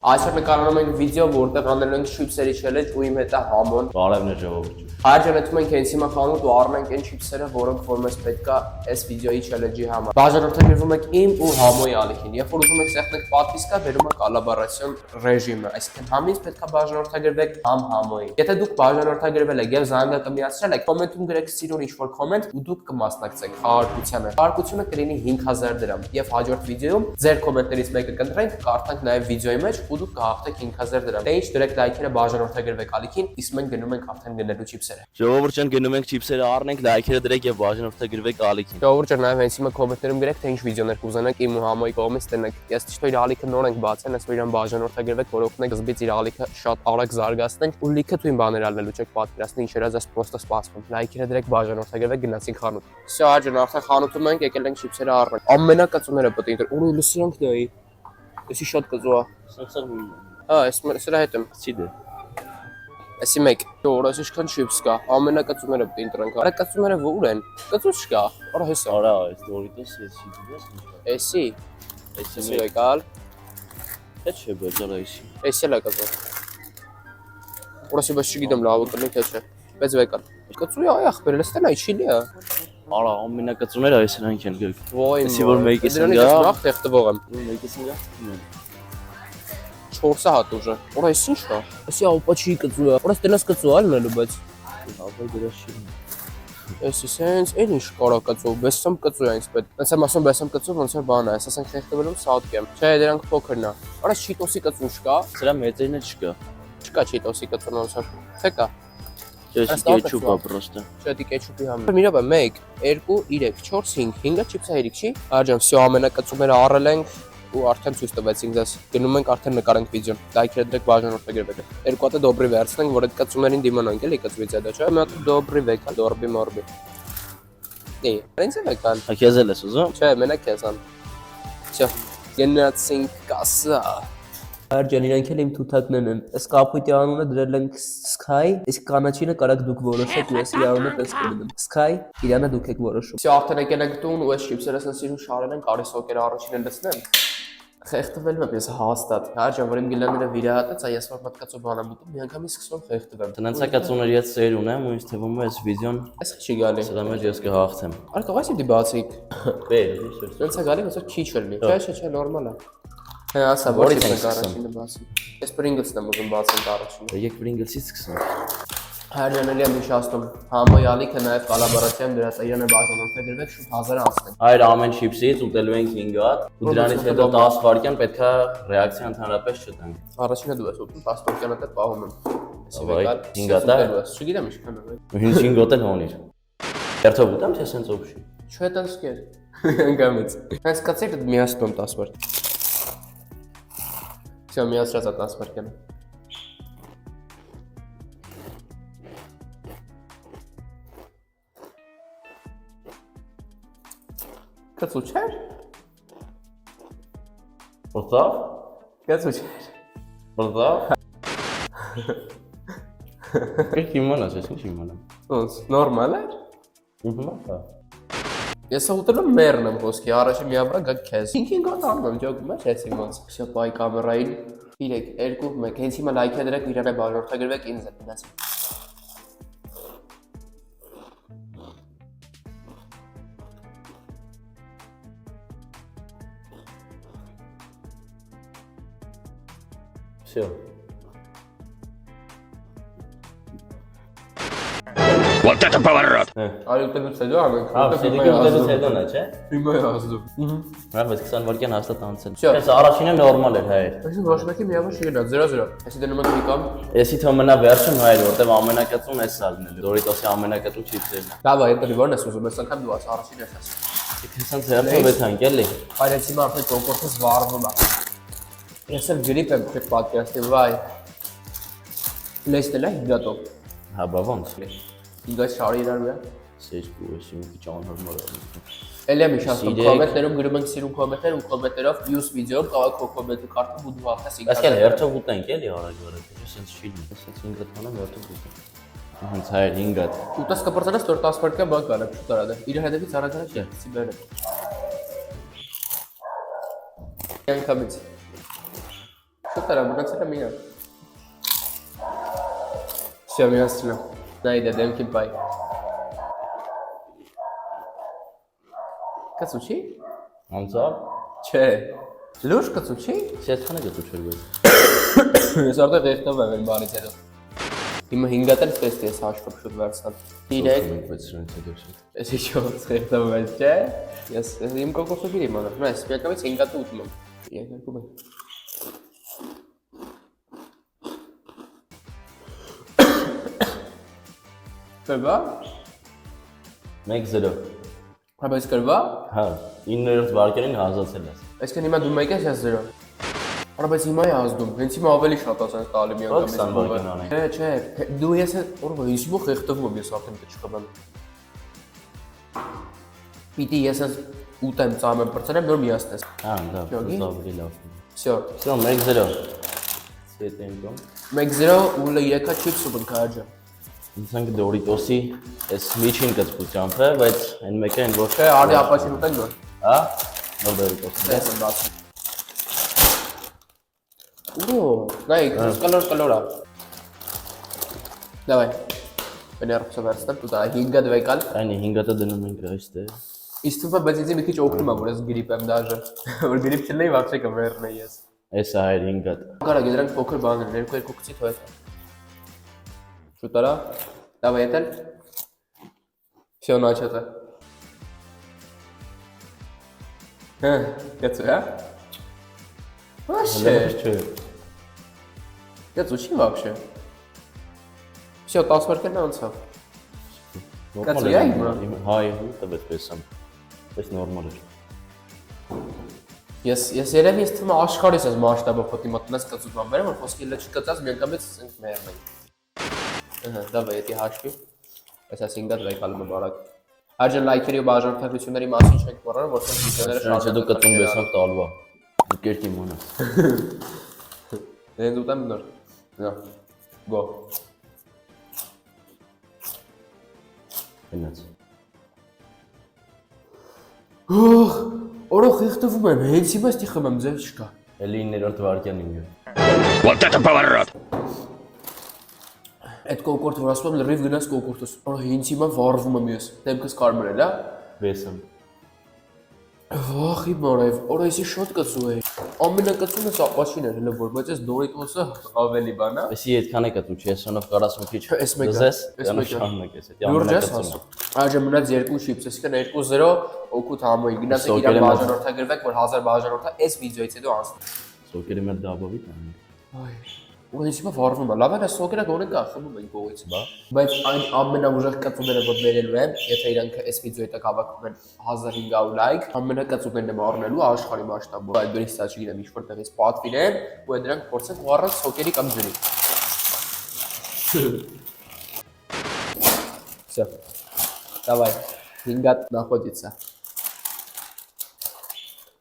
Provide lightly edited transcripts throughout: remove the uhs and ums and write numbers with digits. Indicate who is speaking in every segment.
Speaker 1: Այսօր նկարանում ենք վիդեո, որտեղ անելու ենք չիփսերի challenge ու իմ հետ է Համոն։
Speaker 2: Բարևներ ժողովուրդ։
Speaker 1: Հայրենիքում ենք հենց հիմա խանութ ու առնենք այն չիփսերը, որոնք որ մեզ պետք է այս վիդեոյի challenge-ի համար։ Բաժանորդագրվում եք իմ ու Համոյի ալիքին։ Երբ որ ուզում եք սեղմեք պատվիսկա, վերում է կոլաբորացիոն ռեժիմը, այսինքն համից պետք է բաժանորդագրվեք Համոյին։ Եթե դուք բաժանորդագրվել եք եւ զանգակը միացրել եք, կոմենտում գրեք սիրուն ինչ-որ կոմենտ ու դուք կմասնակցեք խաղարկությանը։ Խաղարկությունը կլինի 5000 դրամ եւ հաջորդ վիդեոյում ձեր կոմենտներից մեկը կընտրենք, կարդանք նաեւ վիդեոյի մեջ ու դուք կհաղթեք 5000 դրամ։ Դե ինչ դրեք լայքերը բաժանորդագրվեք ալիքին, իսկ մենք գնում ենք արդեն գնելու չիփսերը։
Speaker 2: Ժողովուրդ ջան, գնում ենք չիփսերը առնենք, լայքերը դրեք եւ բաժանորդագրվեք ալիքին։
Speaker 1: Ժողովուրդ ջան, նաեւ հենց հիմա կոմենտներում գրեք, թե ինչ վիդեոներ կուզենաք իմ ու Համոյի կողմից տնենք։ Ես ճիշտ իր ալիքը նոր ենք բացել, ասում իրան բաժանորդագրվեք, որ օգնեք զբից իր ալիքը շատ արագ զարգացնենք ու լիքը թույն բաներ ալնելու չեք պատկերացնի ինչ երազ պրոստը սպասվում։ Լայքերը դրեք բաժանորդագրվեք, գնացինք խանութ։ Всё, աջան, արդեն խանութում ենք, եկել ենք չիփսերը առնել։ Ամենակծուները պետք է ինտեր։ Ու լսրանք նայի։ Էսի շատ կծուա։ Հա, սրա հետ եմ։
Speaker 2: Ցիդե։
Speaker 1: Էսի մեկ։ Որս ինչքան չիփս կա, ամենակծուները պետք է ընտրենք։ Արա կծուները ո՞ւր են։ Կծուց չկա։ Արա հեսա։
Speaker 2: Արա, այս Doritos էսի դուս։
Speaker 1: Էսի։
Speaker 2: Էսի
Speaker 1: Էսի եկալ։
Speaker 2: Թե չէ, բայց արա էսի։
Speaker 1: Էսի էլ է կծու։ Որս ես չգիտեմ լավ կլինի թե չէ։ Բայց վեկալ։ Կծուի այ ախպերը, լստենա իչիլի է։
Speaker 2: Արա, ամենակծուները այս նրանք են գլք։
Speaker 1: Ոյ։
Speaker 2: Էսի որ մեկից
Speaker 1: են գա։ Նախ տեղ տվող եմ։
Speaker 2: Մեկից են գա։
Speaker 1: 4-ը հատ ուժը։ Որա էս ինչ է։ Էսի ապաչի կծու է։ Որս տենաս կծու ալնելու, բայց
Speaker 2: Ապա դրա շի։
Speaker 1: էսի սենց էլ ինչ կարա կծու, բեսամ կծու է ինձ պետք։ Ոնց եմ ասում բեսամ կծու, ոնց որ բան է, ասենք խեղդվելում սատկեմ։ Չէ, դրանք փոքրն է։ Արա չիտոսի կծու չկա։
Speaker 2: Սրա մեծերն էլ չկա։
Speaker 1: Չկա չիտոսի կծուն ոնց որ։ Թե կա։
Speaker 2: Չէ, կեչուպ է պրոստը։
Speaker 1: Չէ, դի կեչուպի համար։ Միրոբա 1, 2, 3, 4, 5, 5-ը չիփսա հերիք չի։ Աջան, всё ամենակծումները առել ենք ու արդեն ցույց տվեցինք ձեզ։ Գնում ենք արդեն նկարենք վիդեոն։ Լայքերը դրեք բաժանորդագրվեք։ Երկու հատ դոբրի վերցնենք, որ այդ կծումերին դիմանանք էլի կծվից հետո, չէ՞։ Մի հատ դոբրի վեկա, դորբի մորբի։ Դե, ինձ է վեկան։
Speaker 2: Ակեզ էլ ես ուզում։
Speaker 1: Չէ, մենակ ես ան։ Всё, գնացինք կասա։ Աջան, իրանք էլ իմ թութակներն են։ Այս կապույտի անունը դրել ենք Sky, իսկ կանաչինը կարաք դուք որոշեք ու ես իր անունը պես կդնեմ։ Sky, իրանը դուք եք որոշում։ Всё, արդեն եկել ենք տուն ու այս չիփսերը սիրուն շարել ենք, արի սոկերը առաջինը լցնեմ։ Խեղդվելու եմ ես հաստատ։ Աջան, որ իմ գիլաները վիրահատեց, այ ես որ մտկացու բան եմ ուտում, միանգամից սկսում խեղդվեմ։
Speaker 2: Տնանցա կծուների հետ սեր ունեմ ու ինձ թվում է այս վիդեոն
Speaker 1: Այս չի գալի։
Speaker 2: սրա մեջ ես կհաղթեմ։
Speaker 1: Արի կողայսի դի բացիկ։
Speaker 2: Բեր,
Speaker 1: Ոնց է գալի, ոնց որ քիչ լինի։ Չէ, նորմալ է։ Հա, ասա, որից ենք առաջինը բացի։ Ես Pringles-ն եմ ուզում բացենք առաջինը։
Speaker 2: Եկեք Pringles-ից սկսենք։
Speaker 1: Հայրենիքն եմ հիշացնում։ Համոյի ալիքը նաև կոլաբորացիան դրած իրանը բաժանորդագրվեք շուտ 1000 անցնենք։
Speaker 2: Այր ամեն չիփսից ուտելու ենք 5 հատ ու դրանից հետո 10 վայրկյան պետքա ռեակցիա ընդհանրապես չտանք։
Speaker 1: Առաջինը դու ես ուտում 10 վայրկյան հետ պահում եմ։
Speaker 2: Ավայ, 5 հատ է։
Speaker 1: Չգիտեմ ինչքան է։
Speaker 2: Ինչ 5 հատ էլ հոնիր։ Երթով ուտեմ թե սենց օբշի։
Speaker 1: Չէ, տես կեր։ Անգամից։ Հենց կացեք դու միացնում 10 վայրկյան։ Всё, միացրած է 10 վայրկյանը։ Կծու չէր։
Speaker 2: Որտա՞վ։
Speaker 1: Կծու չէր։
Speaker 2: Որտա՞վ։ Ինչ իմանաս, ես ինչ իմանամ։
Speaker 1: Ոնց, նորմալ է։
Speaker 2: Ուրմա։
Speaker 1: Ես ուտել եմ մերն եմ ոսկի, առաջի մի ամրա գա քեզ։ 5 հատ անում եմ, ջոկում եմ, չեցի ոնց։ Всё, բայ կամերային 3, 2, 1, հենց հիմա լայքը դրեք, իրանը բաժանորդագրվեք ինձ հետ դասի։
Speaker 2: Всё։
Speaker 3: Вот это поворот!
Speaker 1: Արի ուտելուց հետո ամենք։
Speaker 2: Հա, սեդիկը հետո նա, չէ։
Speaker 1: Հիմա է ազդում։
Speaker 2: Բայց 20 վայրկյան հաստատ անցել։
Speaker 1: Всё։
Speaker 2: Այս առաջինը նորմալ էր, հայ։
Speaker 1: Այսինքն ոչ մեկի միավոր չի գնա 0-0։ Այսի դնում ենք մի կամ։
Speaker 2: Էսի թող մնա վերջում հայր, որտեվ ամենակածուն էս ալնել։ Doritos-ի ամենակածուն չիփսերն է։
Speaker 1: Լավ է, դեռ որն ես ուզում, ես անգամ դու առաջին ես ասում։
Speaker 2: Քեսանց հերթով է թանկ էլի։
Speaker 1: Բայց հիմա արդեն կոկորտը զվարվում է։ Ես էլ գրիպ եմ չեք պատկերացնի, վայ։ Լեստել է հիդրատով։
Speaker 2: Հա, բա ոնց։
Speaker 1: Իգաց շարի իրար վրա։
Speaker 2: Սեջկու էսի մի քիչ անհարմար է։
Speaker 1: Էլի եմ իշացնում, կոմենտներում գրում ենք սիրուն կոմենտներ ու կոմենտներով մյուս վիդեոում կարող քո կոմենտը կարդամ ու դու հաղթես 5 հատ։
Speaker 2: Բայց կել հերթով ուտենք էլի արագ-արագ, սենց չի լինի, սենց 5 հատ հանեմ հերթով ուտենք։ Հենց հայր 5 հատ։
Speaker 1: Ուտես կպրծանես, որ 10 վայրկյան բան կարա, շուտ արա դե։ Իր հետևից արագ-արագ չի բերել։ Անկամից։ Շուտ արա, մնացել է միա։ Всё, միացրել եմ։ Նայդե դեմքին բայ։ Կացուչի։
Speaker 2: Անցավ։
Speaker 1: Չէ։ Լուրջ կացուչի։
Speaker 2: Ես քանը գտուչել ես։
Speaker 1: Ես արդեն ղեխտով եմ այն բանից հետո։ Հիմա 5-ատել սպես ես հաշվով շուտ վերցնեմ։ 3
Speaker 2: Բայց շնորհիվ հետո շատ։
Speaker 1: Ես իջով ղեխտով եմ, չէ։ Ես իմ կոկոսը գիրի մանա։ Նայ, սպեկավից 5-ատը ուտում եմ։ Երկու բան։ Կրվա։
Speaker 2: 1-0։
Speaker 1: Հա, բայց կրվա։
Speaker 2: Հա, 9-րդ վարկերին հազացել ես։
Speaker 1: Այսքան հիմա դու 1 ես, ես 0։ Արա, բայց հիմա է ազդում, հենց հիմա ավելի շատ ասենց տալի մի անգամից։
Speaker 2: 20 վարկեն անենք։
Speaker 1: Չէ, դու ես օրվա ես հիմա ղեխտվում եմ, ես արդեն չկբեմ։ Պիտի ես ես ուտեմ, ծամեմ, պրծրեմ, նոր միացնես։
Speaker 2: Հա, դա ավելի լավ։
Speaker 1: Всё։
Speaker 2: Всё, 1-0։ Սետենկոմ։
Speaker 1: 1-0 ու 3-ա չիպս ու բնքաջը։
Speaker 2: Ինձանք Դորիտոսի այս միջին կծկությամբ է, բայց այն մեկը այն ոչ
Speaker 1: Չէ, արի ապացին ուտենք նոր։
Speaker 2: հա, նոր Դորիտոսը։
Speaker 1: Ես եմ բացում։ Ուրո, նայ, կլոր։ Давай։ Բներոքսը վերցնեմ, դու դա 5-ը դվեկալ։
Speaker 2: Այնի 5-ը դնում ենք այստեղ։
Speaker 1: Իսկ թվում է, բայց ինձ մի քիչ օգնում է, որ ես գրիպ եմ դաժե։ Որ գրիպ չլինի, вообще կմեռնեի ես։
Speaker 2: Էս է այր 5-ը։
Speaker 1: Կարա գիտրանք փոքր բաներ, 2 կցի թող։ Շուտ արա։ Давай ետել։ Всё, начато։ Հա, գցու, հա։ Вообще։
Speaker 2: Չէ։
Speaker 1: Գցու չի вообще։ Всё, 10 վարկերն անցավ։ Կացու է հիմա։
Speaker 2: Հայ, տվեց պես եմ։ Պես նորմալ է։
Speaker 1: Ես երևի ես թվում է աշխարհից ես մասշտաբով պետք է մտնես կծու բան բերեմ, որ խոսքի լեչ կծած մի անգամից ասենք մեռնենք։ Ահա, давай, էդի հաշվի։ Այս ասին դա վեկալում է բարակ։ Հաջող լայքերի ու բաժանորդագրությունների մասին չենք մոռանում, որովհետեւ վիդեոները
Speaker 2: Շատ դու կտուն բեսավ տալվա։ Դու կերտի մոնա։
Speaker 1: Դեն ուտեմ նոր։ Նա։ Գո։
Speaker 2: Գնաց։
Speaker 1: Օհ, օրը խիղտվում եմ, հենց հիմա ստի խմեմ, ձև չկա։
Speaker 2: Էլի 9-րդ վարկյան ինգը։
Speaker 3: Вот это поворот!
Speaker 1: Այդ կոկորտ որ ասում եմ լրիվ գնաց կոկորտս։ Օրը հենց հիմա վառվում եմ ես։ Դեմքս կարմիր է, լա։
Speaker 2: Բեսեմ։
Speaker 1: Վախի բարև, օրը էսի շատ կծու է։ Ամենակծունը սապաշին էր, հələ որ, բայց այս Դորիտոսը ավելի բան է։
Speaker 2: Էսի այդքան է կտու չի, ես շնով 40 քիչ։
Speaker 1: Էս մեկը,
Speaker 2: Զես,
Speaker 1: էս
Speaker 2: յանա
Speaker 1: մեկը։
Speaker 2: շաննակ ես, այդ
Speaker 1: Լուրջ ես
Speaker 2: ամենակծունը։
Speaker 1: ասում։ Այժմ մնաց 2 չիպս, այսինքն 2-0 օգուտ համոյի։ Գնացեք իրար բաժանորդագրվեք, որ 1000 բաժանորդը այս վիդեոից հետո անցնի։
Speaker 2: Սոկերի մեր դաբովի տանենք։
Speaker 1: Այ, ու հենց հիմա վառվում է, լավ է, սոկերը գոնե կա, խմում ենք կողից։ Բայց այն ամենաուժեղ կծուները որ բերելու եմ, եթե իրանք այս վիդեոյի տակ հավաքում են 1500 լայք, ամենակծուներն եմ առնելու աշխարհի մասշտաբով։ Այդ դրից սա չգիտեմ, ինչ-որ տեղից պատվիրեմ, ու այդ դրանք փորձենք ու առանց սոկերի կամ ջրի։ Всё. Давай. Հինգատ նախոդիցա։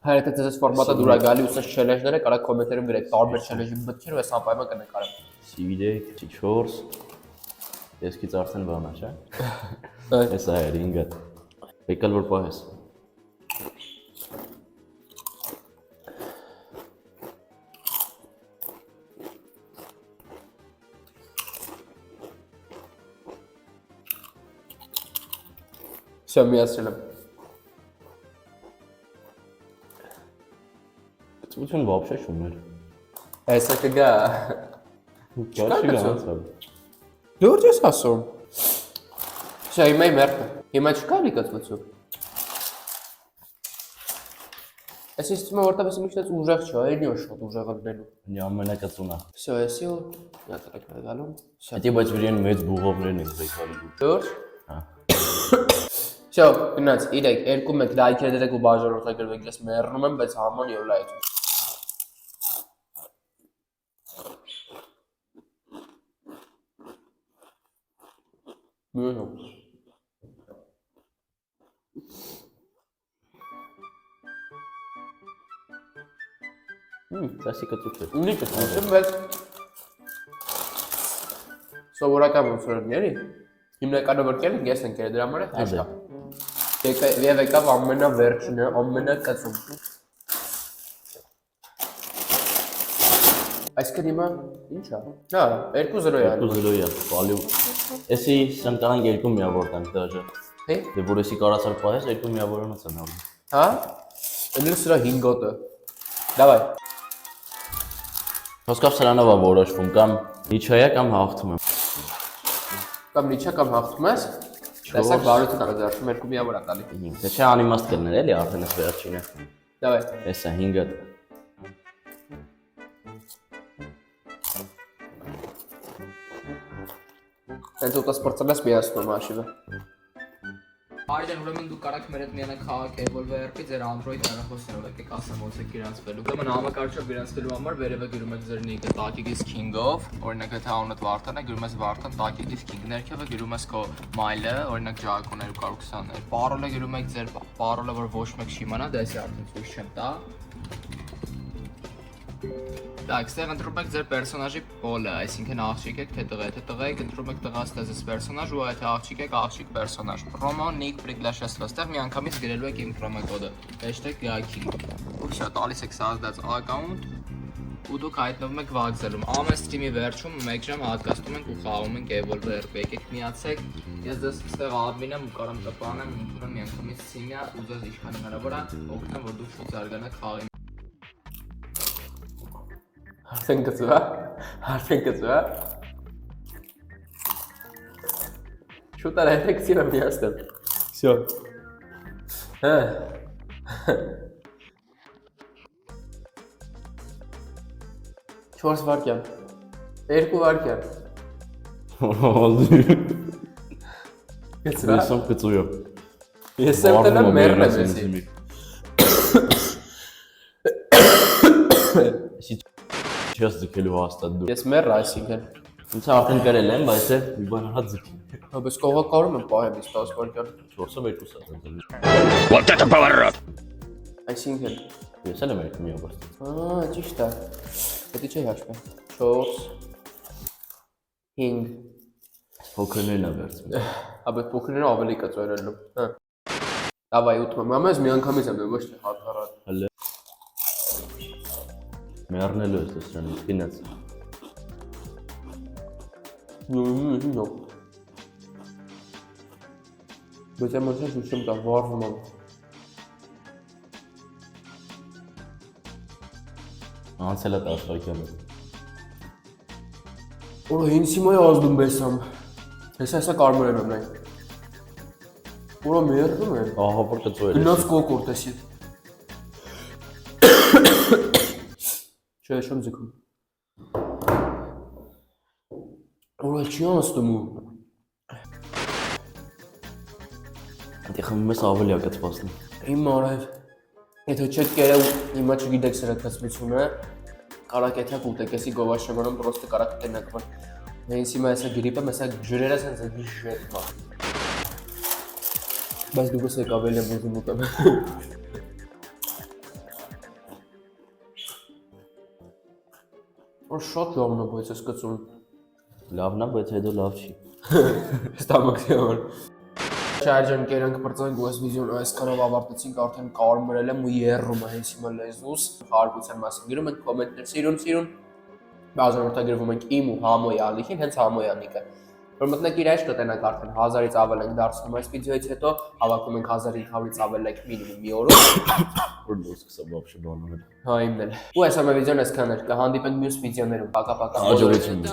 Speaker 1: Հայրդ այս ֆորմատը դուր է գալի ու սա չելեջները կարա կոմենտներում գրեք տարբեր չելեջի մտքեր ու այս անպայման կնկարեմ։
Speaker 2: 3, 4 Եսքից արդեն բանա, չէ։ Էս է 5-ը։ Եկալ որ պահես։
Speaker 1: Всё, միացրել եմ։
Speaker 2: Ծություն вообще շումեր։
Speaker 1: Այսա կգա։
Speaker 2: Չկա գանցալ։
Speaker 1: Լուրջ ես ասում։ Всё, հիմա մերթը։ Հիմա չկա լի կծվություն։ Այս իստիմը որտեղ ես միշտ ուժեղ չէ, այլ ոչ շատ ուժեղ լինելու։
Speaker 2: Նի ամենակծունա։
Speaker 1: Всё, էսի ու նյատրեք գալու։
Speaker 2: Դա բայց վրան մեծ բուղովներն են եկալու։
Speaker 1: Լուրջ։
Speaker 2: Հա։
Speaker 1: Всё, գնաց, 3, 2-1 լայքեր դրեք ու բաժանորդագրվեք, ես մեռնում եմ, բայց համոն եւ լայք։ Մյունը։
Speaker 2: Դասի կծուց է։
Speaker 1: Ունի կծուցում, բայց սովորական ոնցորների հիմնականը վրկել են ես ընկերը դրա համար է հեշտ է։ Եվ եկավ ամենավերջինը, ամենակծում։ Այսինքն հիմա ի՞նչ է։ Հա, 2-0 է։
Speaker 2: 2-0-ի է, բալի։ Էսի սանկանան երկու միավոր տանք դաժե։
Speaker 1: Թե։
Speaker 2: Դե որ էսի կարացար պահես, երկու միավորոնից են ալու։
Speaker 1: Հա։ Էլի սրա 5 գոտը։ Դավայ։
Speaker 2: Խոսքով սրանով է որոշվում կամ իջայա կամ հաղթում եմ։
Speaker 1: Կամ իջա կամ հաղթում ես։ Տեսակ բարույթը կարող դարձում 2 միավոր է տալի։
Speaker 2: Դե չէ անիմաստ կլներ էլի արդեն էս վերջինը։
Speaker 1: Դավայ։
Speaker 2: Էսա 5-ը։
Speaker 1: Հենց ուտես պրծել ես միացնում հաշիվը։
Speaker 4: Այդեն ուրեմն դու կարաք մեր հետ միանալ քաղաք Evolve-ի ձեր Android հեռախոսներով եկեք ասեմ ոնց է գրանցվելու։ Ուրեմն համակարգչով գրանցվելու համար վերևը գրում եք ձեր նիկը տակիգից King-ով, օրինակ եթե անունդ Վարդան է, գրում ես Վարդան տակիգից King, ներքևը գրում ես քո mail-ը, օրինակ Jacob 220-ը։ Parole-ը գրում եք ձեր parole-ը, որ ոչ մեկ չիմանա, դա էսի արդեն ցույց չեմ տա։ Так, ստեղ ընտրում եք ձեր պերսոնաժի պոլը, այսինքն աղջիկ եք թե տղա, եթե տղա եք ընտրում եք տղա ստեզես պերսոնաժ ու եթե աղջիկ եք աղջիկ պերսոնաժ։ Promo nick приглашение, ստեղ միանգամից գրելու եք իմ promo-կոդը #gaki։ Ուրիշ տալիս եք создать account ու դուք հայտնվում եք վագզելում։ Ամեն սթրիմի վերջում 1 ժամ հատկացնում ենք ու խաղում ենք Evolve-ը, եկեք միացեք։ Ես դες ստեղ admin եմ ու կարամ տպանեմ, ինքնուրույն միանգամից սիմիա ու ձեզ ինչքան հնարավոր է օգնեմ, որ դուք շուտ զարգանաք խաղի։
Speaker 1: Արդեն գծվա։ Արդեն գծվա։ Շուտ արա հետեք սիրը միացնեմ։ Всё։ Հա։ 4 վարկյան։ 2 վարկյան։
Speaker 2: Ալի։
Speaker 1: Գծվա։
Speaker 2: Ես եմ գծույա։
Speaker 1: Ես եմ տելեմ մերն եմ էսի։
Speaker 2: Չես ձգելու հաստատ դու։
Speaker 1: Ես մեռ այսինքն։
Speaker 2: Ինձ արդեն գրել եմ, բայց է մի բան հա ձգի։
Speaker 1: Հա բայց կողակարում եմ պահեմ իս 10 վարկյան։
Speaker 2: 4-ը 2 սա։
Speaker 3: Вот это поворот!
Speaker 1: Այսինքն։
Speaker 2: Ես էլ եմ երկու միավոր։
Speaker 1: Ահա, ճիշտ է։ Պետք չէ հաշվեմ։ 4 5
Speaker 2: Փոքրներն է վերցնում։
Speaker 1: Աբե փոքրները ավելի կծորելու։ Հա։ Դավայ ուտում։ Մամաս մի անգամից եմ ոչ թե հատառատ։
Speaker 2: Հələ։ Մեռնելու ես դրանից գնաց։
Speaker 1: Նո։ Բայց ամեն ինչ ուշում կա վարվում եմ։
Speaker 2: Անցել է 10 վայրկյանը։
Speaker 1: Օ, ինձ հիմա է ազդում բեսամ։ Հեսա կարմրել եմ նայ։ Ուրա մերնում եմ։
Speaker 2: Ահա որ կծոյել։
Speaker 1: Գնաց կոկոր տեսի։ Չէ, շոն ձգում։ Ուրա չի անցնում ու։
Speaker 2: Դե խմում ես ավելի ակացվածն։
Speaker 1: Իմ արև։ Եթե չեք կերել հիմա չգիտեք սրա կացմությունը, կարակ եթե կուտեք, էսի գովաշեմանում պրոստը կարակ կենակ վար։ Հենց հիմա եսա գրիպը, մեսա ջրերը սենց է գիշետ մա։ Բայց դուքս եք ավելի եմ ուզում ուտեմ։ Որ շատ լավն է, բայց ես կծում։
Speaker 2: Լավն է, բայց հետո լավ չի։
Speaker 1: Ստամոքսի համար։ Շարժան կերանք պրծանք ու այս վիդեոն այսքանով ավարտեցինք, արդեն կարմրել եմ ու եռում է հենց հիմա լեզուս, հարգության մասին գրում ենք, կոմենտներ սիրուն, բաժանորդագրվում ենք իմ ու Համոյի ալիքին, հենց Համոյանիկը։ Որ մտնեք իր այժ կտենակ արդեն 1000-ից ավել ենք դարձնում այս վիդեոից հետո, հավաքում ենք 1500-ից ավել like minimum մի օրում։
Speaker 2: Որ դու սկսա բաբշե բանել։
Speaker 1: Հա իմն էլ։ Ու այս ամեն վիդեոն այսքան էր, կհանդիպենք մյուս վիդեոներում, պակա-պակա։
Speaker 2: Հաջողություն։